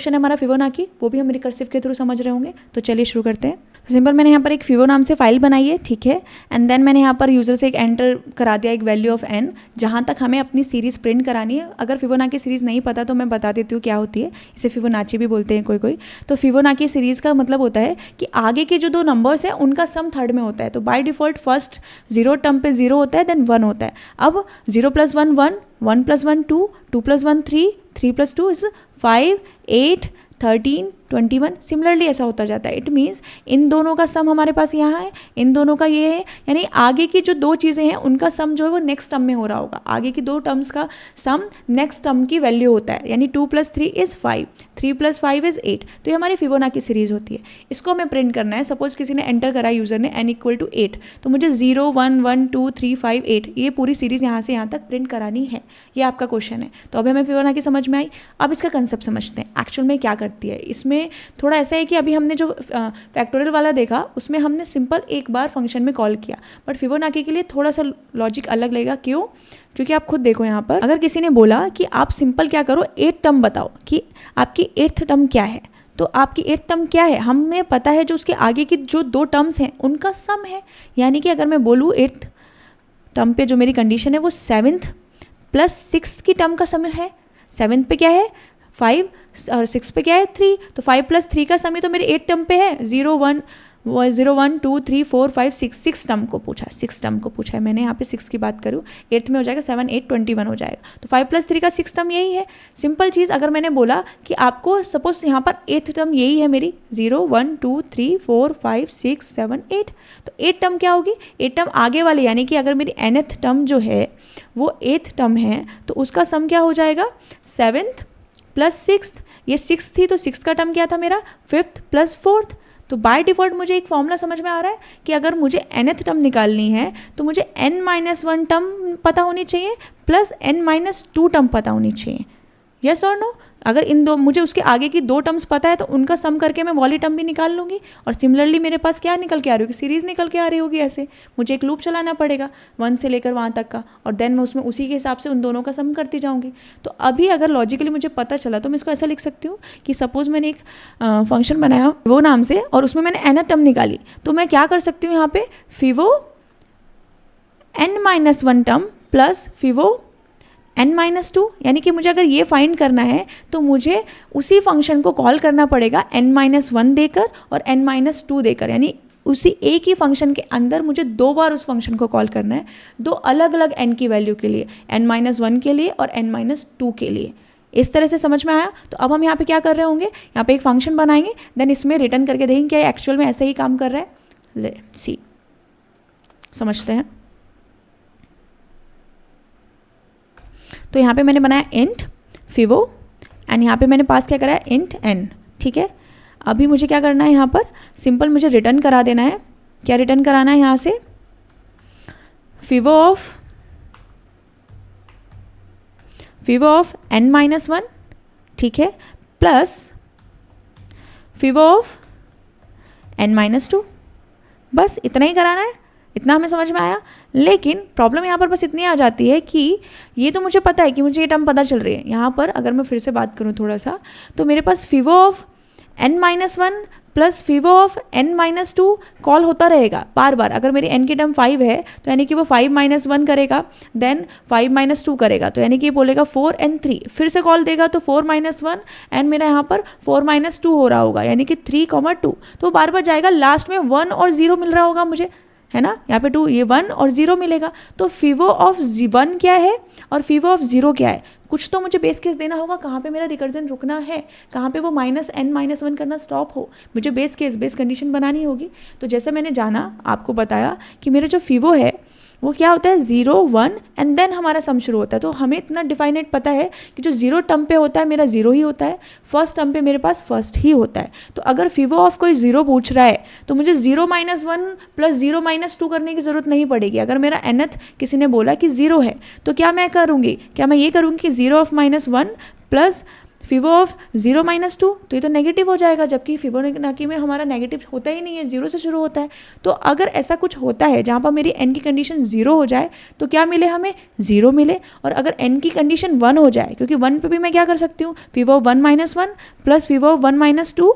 Question है हमारा Fibonacci, वो भी हम रिकर्सिव के थ्रू समझ रहे होंगे। तो चलिए शुरू करते हैं। तो सिंपल मैंने यहाँ पर एक फिबो नाम से फाइल बनाई है, ठीक है। एंड देन मैंने यहाँ पर यूजर से एक एंटर करा दिया एक वैल्यू ऑफ n, जहाँ तक हमें अपनी सीरीज प्रिंट करानी है। अगर फिबोनाची सीरीज नहीं पता तो मैं बता देती हूँ क्या होती है। इसे फिबोनाची भी बोलते हैं कोई। तो फिबोनाची सीरीज का मतलब होता है कि आगे के जो दो नंबर्स हैं उनका सम थर्ड में होता है। तो by default first zero term पे 0 होता है, देन 1 होता है। अब 0 + 1 1, 1 + 1 2, 2 + 1 3, 3 + 2 is 5, 8, 13, 21। सिमिलरली ऐसा होता जाता है। इट मीन्स इन दोनों का सम हमारे पास यहाँ है, इन दोनों का ये है, यानी आगे की जो दो चीज़ें हैं उनका सम जो है वो नेक्स्ट टर्म में हो रहा होगा। आगे की दो टर्म्स का सम नेक्स्ट टर्म की वैल्यू होता है, यानी 2 + 3 is 5, 3 + 5 is 8। तो ये हमारी फिबोनाची सीरीज होती है। इसको हमें प्रिंट करना है। सपोज किसी ने एंटर करा यूजर ने n = 8, तो मुझे 0 1 1 2 3 5 8 ये पूरी सीरीज यहाँ से यहाँ तक प्रिंट करानी है। ये आपका क्वेश्चन है। तो अभी हमें फिबोनाची समझ में आई। अब इसका कंसेप्ट समझते हैं एक्चुअल में क्या करती है। इसमें थोड़ा ऐसा है कि अभी हमने जो फैक्टोरियल वाला देखा उसमें हमने सिंपल एक बार फंक्शन में कॉल किया, बट फिबोनाची के लिए थोड़ा सा लॉजिक अलग लगेगा। क्यों? क्योंकि आप खुद देखो यहाँ पर, अगर किसी ने बोला कि आप सिंपल क्या करो 8th टर्म बताओ कि आपकी 8th टर्म क्या है, तो आपकी 8th टर्म क्या है हमें पता है, जो उसके आगे की जो दो टर्म्स हैं उनका सम है। यानी कि अगर मैं बोलूँ 8th टर्म पे जो मेरी कंडीशन है वो 7th + 6th की टर्म का सम है। 7th पे क्या है 5 और 6 पे क्या है 3, तो 5 + 3 का सम ही तो मेरे 8th टर्म पे है। 0 1 2 3 4 5 6, 6 टर्म को पूछा, 6 टर्म को पूछा है मैंने। यहाँ पे 6 की बात करूँ 8th में हो जाएगा 7 8 21 हो जाएगा। तो 5 + 3 का 6 टर्म यही है। सिंपल चीज़, अगर मैंने बोला कि आपको सपोज यहाँ पर 8th टर्म यही है मेरी 0 1 2 3 4 5 6 7 8, तो 8 टर्म क्या होगी 8 टर्म आगे वाले, यानी कि अगर मेरी nth टर्म जो है वो 8th टर्म है तो उसका सम क्या हो जाएगा 7th + 6th। ये 6 थी तो 6 का टर्म क्या था मेरा 5th + 4th। तो बाय डिफ़ॉल्ट मुझे एक फॉर्मूला समझ में आ रहा है कि अगर मुझे nth टर्म निकालनी है तो मुझे n - 1 टर्म पता होनी चाहिए प्लस n - 2 टर्म पता होनी चाहिए। यस और नो? अगर इन दो मुझे उसके आगे की दो टर्म्स पता है तो उनका सम करके मैं वाली टर्म भी निकाल लूँगी। और सिमिलरली मेरे पास क्या निकल के आ रही होगी सीरीज़ निकल के आ रही होगी। ऐसे मुझे एक लूप चलाना पड़ेगा 1 से लेकर वहाँ तक का, और देन मैं उसमें उसी के हिसाब से उन दोनों का सम करती जाऊँगी। तो अभी अगर लॉजिकली मुझे पता चला तो मैं इसको ऐसा लिख सकती हूँ कि सपोज़ मैंने एक फंक्शन बनाया वो नाम से और उसमें मैंने nth टर्म निकाली, तो मैं क्या कर सकती हूँ यहाँ पे फिबो n - 1 टर्म प्लस फिबो n - 2, यानी कि मुझे अगर ये फाइंड करना है तो मुझे उसी फंक्शन को कॉल करना पड़ेगा n - 1 देकर और n - 2 देकर, यानी उसी एक ही फंक्शन के अंदर मुझे दो बार उस फंक्शन को कॉल करना है, दो अलग अलग n की वैल्यू के लिए, n - 1 के लिए और n - 2 के लिए। इस तरह से समझ में आया? तो अब हम यहाँ पे क्या कर रहे होंगे, यहाँ पे एक फंक्शन बनाएंगे, देन इसमें रिटर्न करके देखेंगे क्या एक्चुअल में ऐसे ही काम कर रहा है। ले सी समझते हैं। तो यहाँ पे मैंने बनाया इंट फिबो एंड यहाँ पे मैंने पास क्या करा है इंट n, ठीक है। अभी मुझे क्या करना है यहाँ पर सिंपल मुझे रिटर्न करा देना है। क्या रिटर्न कराना है यहाँ से फिबो ऑफ n - 1, ठीक है, प्लस फिबो ऑफ n - 2। बस इतना ही कराना है। इतना हमें समझ में आया। लेकिन प्रॉब्लम यहाँ पर बस इतनी आ जाती है कि ये तो मुझे पता है कि मुझे ये टर्म पता चल रही है। यहाँ पर अगर मैं फिर से बात करूँ थोड़ा सा, तो मेरे पास fibo of n - 1 plus fibo of n - 2 call होता रहेगा बार बार। अगर मेरी n की टर्म 5 है तो यानी कि वो 5 - 1 करेगा, देन 5 - 2 करेगा, तो यानी कि ये बोलेगा 4 and 3, फिर से कॉल देगा तो 4 - 1 एंड मेरा यहाँ पर 4 - 2 हो रहा होगा, यानी कि 3, 2। तो बार बार जाएगा, लास्ट में 1 और 0 मिल रहा होगा मुझे, है ना। यहाँ पे 2, ये 1 और 0 मिलेगा। तो फिबो ऑफ 1 क्या है और फिबो ऑफ 0 क्या है, कुछ तो मुझे बेस केस देना होगा कहाँ पे मेरा रिकर्जन रुकना है, कहाँ पे वो -n - 1 करना स्टॉप हो। मुझे बेस केस बेस कंडीशन बनानी होगी। तो जैसे मैंने जाना आपको बताया कि मेरा जो फिबो है वो क्या होता है 0 1 एंड देन हमारा सम शुरू होता है। तो हमें इतना डिफाइनेट पता है कि जो 0 टर्म पे होता है मेरा 0 ही होता है, फर्स्ट टर्म पे मेरे पास फर्स्ट ही होता है। तो अगर फिबो ऑफ कोई 0 पूछ रहा है तो मुझे 0 - 1 प्लस 0 - 2 करने की ज़रूरत नहीं पड़ेगी। अगर मेरा nth किसी ने बोला कि 0 है तो क्या मैं करूँगी, क्या मैं ये करूँगी कि 0 ऑफ -1 प्लस फिबो ऑफ 0 - 2, तो ये तो नेगेटिव हो जाएगा, जबकि फिबोनाची में हमारा नेगेटिव होता ही नहीं है, 0 से शुरू होता है। तो अगर ऐसा कुछ होता है जहाँ पर मेरी n की कंडीशन 0 हो जाए तो क्या मिले हमें, 0 मिले। और अगर n की कंडीशन 1 हो जाए, क्योंकि 1 पे भी मैं क्या कर सकती हूँ, फिबो ऑफ 1 - 1 प्लस फिबो ऑफ 1 - 2,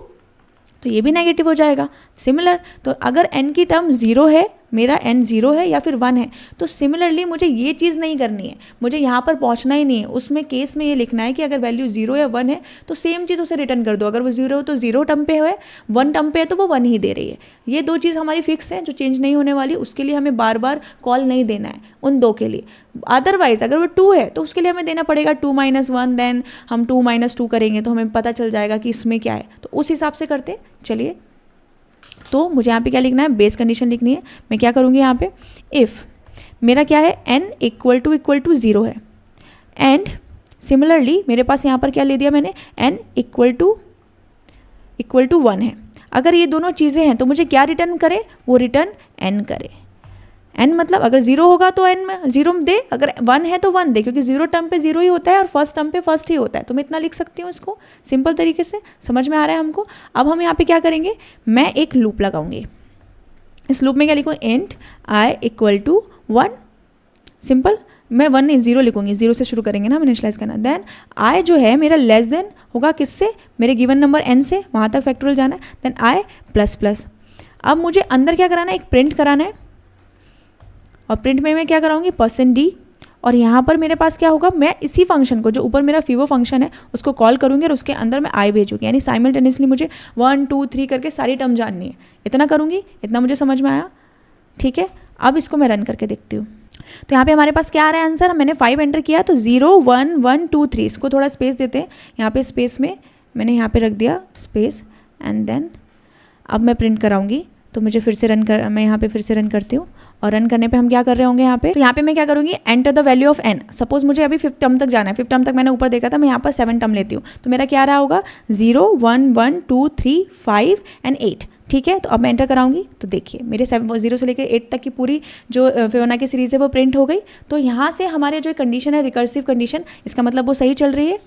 तो ये भी नेगेटिव हो जाएगा। सिमिलर, तो अगर n की टर्म 0 है, मेरा n 0 है या फिर 1 है, तो सिमिलरली मुझे ये चीज़ नहीं करनी है, मुझे यहाँ पर पहुँचना ही नहीं है। उसमें केस में ये लिखना है कि अगर वैल्यू 0 या 1 है तो सेम चीज़ उसे रिटर्न कर दो। अगर वो 0 हो तो 0 टर्म पे है, 1 टर्म पे है तो वो 1 ही दे रही है। ये दो चीज़ हमारी फिक्स है जो चेंज नहीं होने वाली, उसके लिए हमें बार बार कॉल नहीं देना है उन दो के लिए। अदरवाइज अगर वो 2 है तो उसके लिए हमें देना पड़ेगा 2 - 1, देन हम 2 - 2 करेंगे तो हमें पता चल जाएगा कि इसमें क्या है, तो उस हिसाब से करते। चलिए, तो मुझे यहाँ पे क्या लिखना है, बेस कंडीशन लिखनी है। मैं क्या करूँगी यहाँ पे, इफ़ मेरा क्या है, n = 0 है, एंड सिमिलरली मेरे पास यहाँ पर क्या ले दिया मैंने, n = 1 है। अगर ये दोनों चीज़ें हैं तो मुझे क्या रिटर्न करे, वो रिटर्न n करे। n मतलब अगर 0 होगा तो n में 0 दे, अगर 1 है तो 1 दे, क्योंकि 0 टर्म पे 0 ही होता है और फर्स्ट टर्म पे फर्स्ट ही होता है। तो मैं इतना लिख सकती हूँ इसको सिंपल तरीके से, समझ में आ रहा है हमको। अब हम यहाँ पे क्या करेंगे, मैं एक लूप लगाऊंगी। इस लूप में क्या लिखूँ, इंट i = 1, सिंपल। मैं 1 नहीं 0 लिखूंगी, 0 से शुरू करेंगे ना इनिशियलाइज करना। देन i जो है मेरा लेस देन होगा किससे, मेरे गिवन नंबर n से, वहाँ तक फैक्टोरियल जाना है। Then i ++। अब मुझे अंदर क्या कराना है, एक प्रिंट कराना है, और प्रिंट में मैं क्या कराऊंगी, %d। और यहाँ पर मेरे पास क्या होगा, मैं इसी फंक्शन को जो ऊपर मेरा फिबो फंक्शन है उसको कॉल करूँगी और उसके अंदर मैं i भेजूँगी, यानी साइमल्टेनियसली मुझे 1 2 3 करके सारी टर्म जाननी है। इतना करूँगी, इतना मुझे समझ में आया, ठीक है। अब इसको मैं रन करके देखती हूँ। तो यहाँ पे हमारे पास क्या आ रहा है आंसर, मैंने 5 एंटर किया, तो 0 1 1 2 3, इसको थोड़ा स्पेस देते हैं। यहाँ पे स्पेस में मैंने यहाँ पे रख दिया स्पेस, एंड देन अब मैं प्रिंट कराऊंगी। तो मुझे फिर से मैं यहाँ पे फिर से रन करती हूँ, और रन करने पे हम क्या कर रहे होंगे यहाँ पे, तो यहाँ पे मैं क्या करूँगी, enter the value of n। Suppose मुझे अभी 5th टर्म तक जाना है, 5th टर्म तक मैंने ऊपर देखा था, मैं यहाँ पर 7 टर्म लेती हूँ, तो मेरा क्या रहा होगा, 0 1 1 2 3 5 एंड 8, ठीक है। तो अब मैं एंटर कराऊंगी, तो देखिए मेरे 0 से लेकर 8 तक की पूरी जो फिबोनाची सीरीज़ है वो प्रिंट हो गई। तो यहाँ से हमारे जो कंडीशन है, रिकर्सिव कंडीशन, इसका मतलब वो सही चल रही है।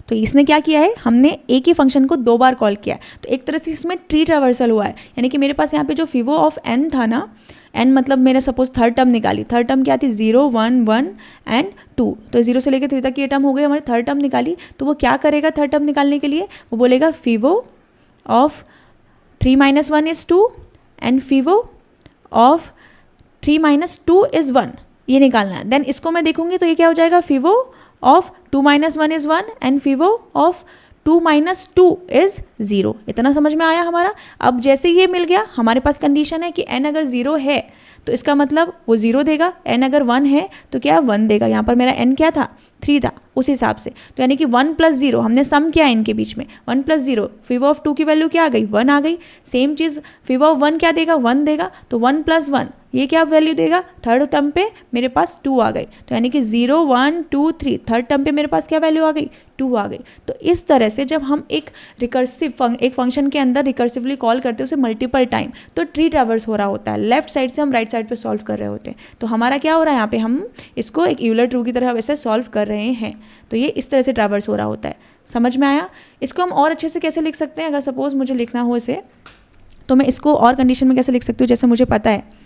तो इसने क्या किया है, हमने एक ही फंक्शन को 2 बार कॉल किया है, तो एक तरह से इसमें ट्री ट्रावर्सल हुआ है। यानी कि मेरे पास यहाँ पे जो फिबो ऑफ n था ना, n मतलब मैंने सपोज 3rd टर्म निकाली, 3rd टर्म क्या थी, 0 1 1 एंड 2, तो 0 से लेकर 3 तक ये टर्म हो गई हमारी, 3rd टर्म निकाली। तो वो क्या करेगा 3rd टर्म निकालने के लिए, वो बोलेगा फिबो ऑफ 3 - 1 = 2 एंड फिबो ऑफ 3 - 2 = 1, ये निकालना है। देन इसको मैं देखूंगी तो ये क्या हो जाएगा, फिबो ऑफ 2 - 1 = 1 एंड फिबो ऑफ 2 - 2 = 0। इतना समझ में आया हमारा। अब जैसे ये मिल गया, हमारे पास कंडीशन है कि n अगर 0 है तो इसका मतलब वो 0 देगा, n अगर 1 है तो क्या 1 देगा। यहाँ पर मेरा n क्या था, 3 था, उस हिसाब से। तो यानी कि 1 + 0 हमने सम किया इनके बीच में, 1 + 0, फिबो ऑफ 2 की वैल्यू क्या आ गई, 1 आ गई। सेम चीज़ फिबो ऑफ 1 क्या देगा, 1 देगा, तो 1 + 1 ये क्या वैल्यू देगा, 3rd टर्म पे मेरे पास 2 आ गई। तो यानी कि 0 1 2 3, 3rd टर्म पे मेरे पास क्या वैल्यू आ गई, 2 आ गई। तो इस तरह से जब हम एक एक फंक्शन के अंदर रिकर्सिवली कॉल करते हैं उसे मल्टीपल टाइम, तो ट्री ट्रैवर्स हो रहा होता है, लेफ्ट साइड से हम राइट साइड पे सॉल्व कर रहे होते हैं। तो हमारा क्या हो रहा है, यहाँ पे हम इसको एक यूलर ट्रू की तरह वैसे सॉल्व कर रहे हैं। तो ये इस तरह से ट्रैवर्स हो रहा होता है, समझ में आया। इसको हम और अच्छे से कैसे लिख सकते हैं, अगर सपोज मुझे लिखना हो इसे, तो मैं इसको और कंडीशन में कैसे लिख सकती हूँ, जैसे मुझे पता है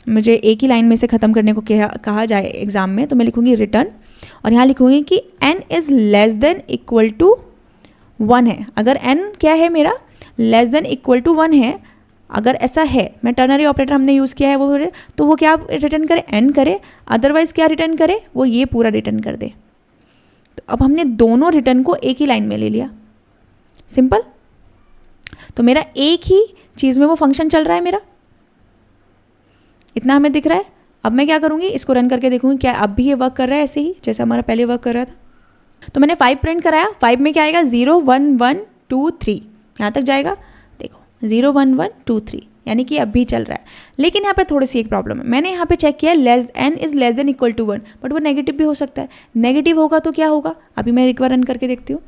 मुझे एक ही लाइन में से ख़त्म करने को कहा जाए एग्जाम में, तो मैं लिखूँगी रिटर्न, और यहाँ लिखूँगी कि n is less than equal to 1 है। अगर n क्या है मेरा, लेस देन इक्वल टू 1 है, अगर ऐसा है, मैं टर्नरी ऑपरेटर हमने यूज़ किया है वो, तो वो क्या रिटर्न करे, n करे, अदरवाइज़ क्या रिटर्न करे, वो ये पूरा रिटर्न कर दे। तो अब हमने दोनों रिटर्न को एक ही लाइन में ले लिया, सिंपल। तो मेरा एक ही चीज़ में वो फंक्शन चल रहा है मेरा, इतना हमें दिख रहा है। अब मैं क्या करूँगी, इसको रन करके देखूँगी क्या अब भी ये वर्क कर रहा है ऐसे ही जैसे हमारा पहले वर्क कर रहा था। तो मैंने 5 प्रिंट कराया, 5 में क्या आएगा, 0 1 1 2 3, यहाँ तक जाएगा। देखो 0 1 1 2 3, यानी कि अब भी चल रहा है। लेकिन यहाँ पे थोड़ी सी एक प्रॉब्लम है, मैंने यहाँ पे चेक किया n is less than equal to 1, but वो नेगेटिव भी हो सकता है। नेगेटिव होगा तो क्या होगा, अभी मैं एक बार रन करके देखती हूँ।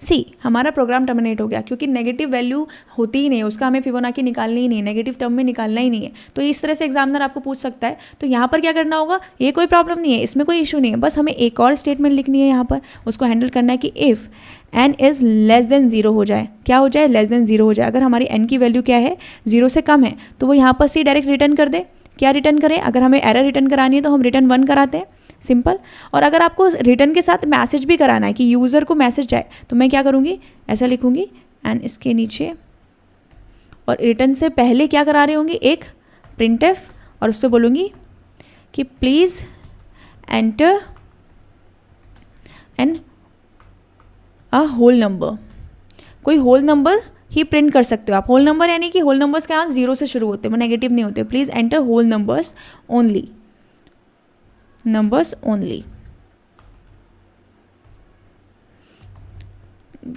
सी हमारा प्रोग्राम टर्मिनेट हो गया, क्योंकि नेगेटिव वैल्यू होती ही नहीं है, उसका हमें फिबोनाची निकालनी ही नहीं है, नेगेटिव टर्म में निकालना ही नहीं है। तो इस तरह से एग्जामिनर आपको पूछ सकता है। तो यहाँ पर क्या करना होगा, ये कोई प्रॉब्लम नहीं है, इसमें कोई इशू नहीं है, बस हमें एक और स्टेटमेंट लिखनी है यहाँ पर, उसको हैंडल करना है कि if n is less then 0 हो जाए, क्या हो जाए, लेस देन 0 हो जाए। अगर हमारी n की वैल्यू क्या है, 0 से कम है, तो वो यहाँ पर सी डायरेक्ट रिटर्न कर दे। क्या रिटर्न करें, अगर हमें एरर रिटर्न करानी है तो हम रिटर्न 1 कराते हैं, सिंपल। और अगर आपको रिटर्न के साथ मैसेज भी कराना है कि यूज़र को मैसेज जाए, तो मैं क्या करूँगी, ऐसा लिखूँगी एंड इसके नीचे, और रिटर्न से पहले क्या करा रही होंगी, एक printf, और उससे बोलूँगी कि please enter n a whole number. कोई होल नंबर ही प्रिंट कर सकते हो आप। होल नंबर यानी कि होल नंबर्स के यहाँ 0 से शुरू होते हैं, वो नेगेटिव नहीं होते। Please enter whole numbers only, numbers only,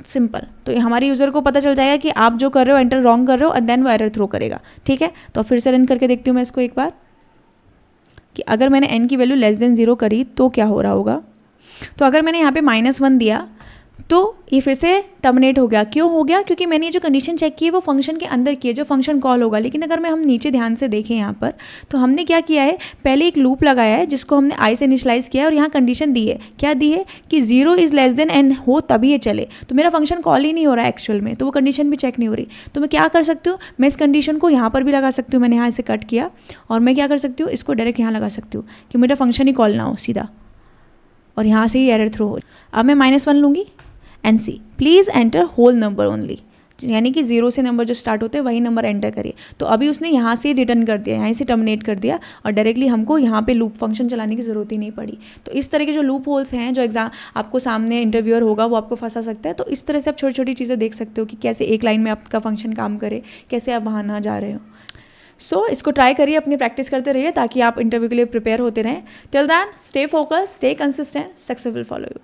simple. तो हमारे यूज़र को पता चल जाएगा कि आप जो कर रहे हो एंटर रॉन्ग कर रहे हो, एंड देन वो एरर थ्रो करेगा, ठीक है। तो फिर से रन करके देखती हूँ मैं इसको एक बार, कि अगर मैंने n की वैल्यू लेस देन 0 करी तो क्या हो रहा होगा। तो अगर मैंने यहाँ पे -1 दिया तो ये फिर से टर्मिनेट हो गया। क्यों हो गया, क्योंकि मैंने ये जो कंडीशन चेक की है वो फंक्शन के अंदर की है, जो फंक्शन कॉल होगा। लेकिन अगर हम नीचे ध्यान से देखें यहाँ पर, तो हमने क्या किया है, पहले एक लूप लगाया है जिसको हमने i से इनिशलाइज किया है, और यहाँ कंडीशन दी है, क्या दी है कि 0 इज़ लेस देन n हो तभी ये चले। तो मेरा फंक्शन कॉल ही नहीं हो रहा है एक्चुअल में, तो वो कंडीशन भी चेक नहीं हो रही। तो मैं क्या कर सकती हूँ, मैं इस कंडीशन को यहाँ पर भी लगा सकती हूँ, मैंने यहाँ से कट किया, और मैं क्या कर सकती हूँ, इसको डायरेक्ट यहाँ लगा सकती हूँ कि मेरा फंक्शन ही कॉल ना हो सीधा, और यहाँ से ही एरर थ्रो हो। अब मैं -1 लूँगी and see please enter whole number only, यानी कि 0 से नंबर जो स्टार्ट होते हैं वही नंबर एंटर करिए। तो अभी उसने यहाँ से रिटर्न कर दिया, यहाँ से टर्मिनेट कर दिया, और डायरेक्टली हमको यहाँ पे लूप फंक्शन चलाने की ज़रूरत ही नहीं पड़ी। तो इस तरह के जो लूप होल्स हैं, जो एग्जाम आपको सामने इंटरव्यूअर होगा वो आपको फंसा सकता है। तो इस तरह से आप छोटी छोटी चीज़ें देख सकते हो कि कैसे एक लाइन में आपका फंक्शन काम करे, कैसे आप वहाँ ना जा रहे हो। सो इसको ट्राई करिए, अपनी प्रैक्टिस करते रहिए ताकि आप इंटरव्यू के लिए प्रिपेयर होते रहें। Till then stay focus, stay consistent, success will follow you.